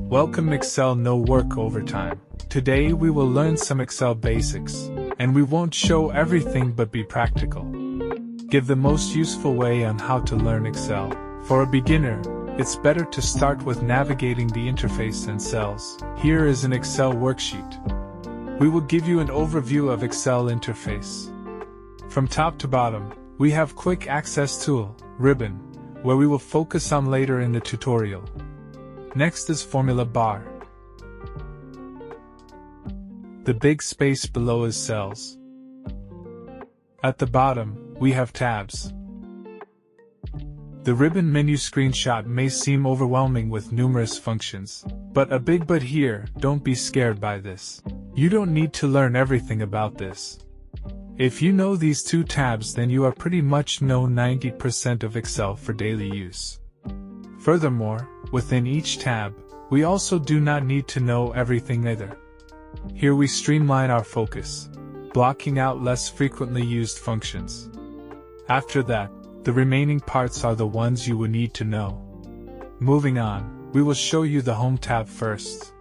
Welcome Excel No Work Overtime. Today we will learn some Excel basics, and we won't show everything but be practical. Give the most useful way on how to learn Excel. For a beginner, it's better to start with navigating the interface and cells. Here is an Excel worksheet. We will give you an overview of Excel interface. From top to bottom, we have Quick Access Tool, ribbon, where we will focus on later in the tutorial. Next is Formula Bar. The big space below is cells. At the bottom, we have tabs. The ribbon menu screenshot may seem overwhelming with numerous functions, but a big but here, don't be scared by this. You don't need to learn everything about this. If you know these two tabs, then you are pretty much know 90% of Excel for daily use. Furthermore, within each tab, we also do not need to know everything either. Here we streamline our focus, blocking out less frequently used functions. After that, the remaining parts are the ones you will need to know. Moving on, we will show you the Home tab first.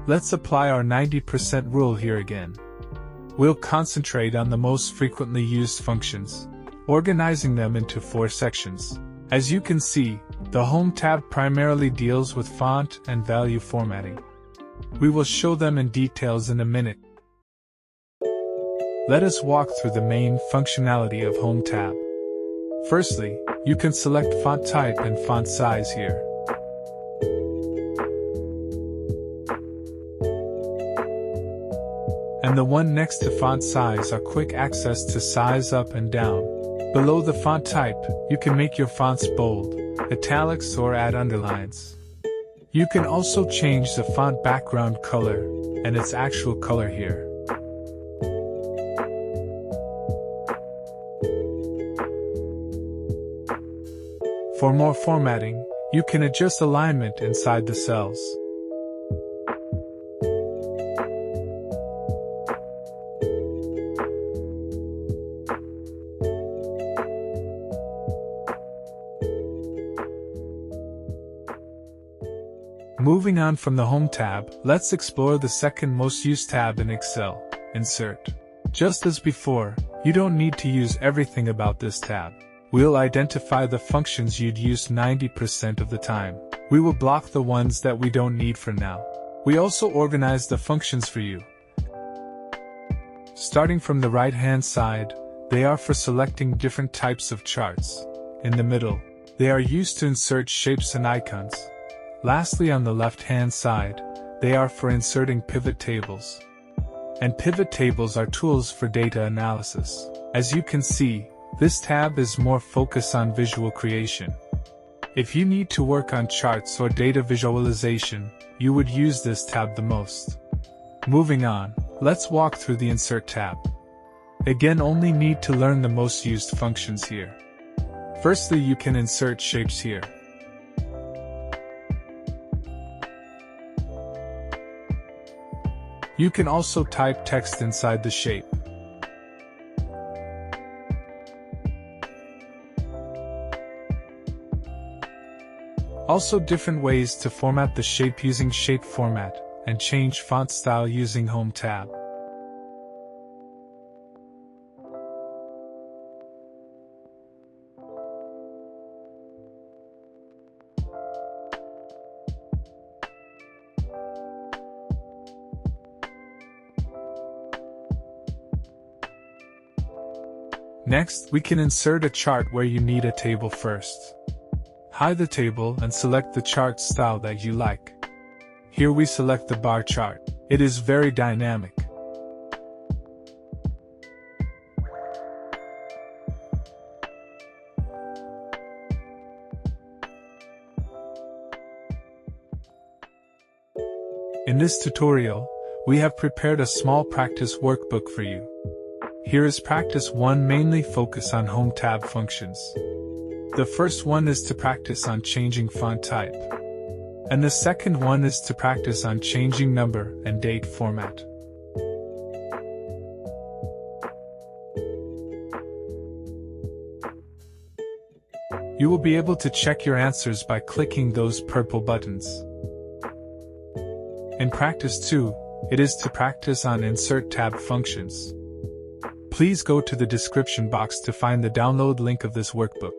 Let's apply our 90% rule here again. We'll concentrate on the most frequently used functions, organizing them into 4 sections. As you can see, the Home tab primarily deals with font and value formatting. We will show them in details in a minute. Let us walk through the main functionality of Home tab. Firstly, you can select font type and font size here. And the one next to font size are quick access to size up and down. Below the font type, you can make your fonts bold, italics or add underlines. You can also change the font background color and its actual color here. For more formatting, you can adjust alignment inside the cells. Moving on from the Home tab, let's explore the second most used tab in Excel, Insert. Just as before, you don't need to use everything about this tab. We'll identify the functions you'd use 90% of the time. We will block the ones that we don't need for now. We also organize the functions for you. Starting from the right-hand side, they are for selecting different types of charts. In the middle, they are used to insert shapes and icons. Lastly, on the left-hand side, they are for inserting pivot tables. And pivot tables are tools for data analysis. As you can see, this tab is more focused on visual creation. If you need to work on charts or data visualization, you would use this tab the most. Moving on, let's walk through the Insert tab. Again, only need to learn the most used functions here. Firstly, you can insert shapes here. You can also type text inside the shape. Also, different ways to format the shape using Shape Format, and change font style using Home tab. Next, we can insert a chart where you need a table first. Hide the table and select the chart style that you like. Here we select the bar chart. It is very dynamic. In this tutorial, we have prepared a small practice workbook for you. Here is practice 1, mainly focus on Home tab functions. The first one is to practice on changing font type. And the second one is to practice on changing number and date format. You will be able to check your answers by clicking those purple buttons. In practice 2, it is to practice on insert tab functions. Please go to the description box to find the download link of this workbook.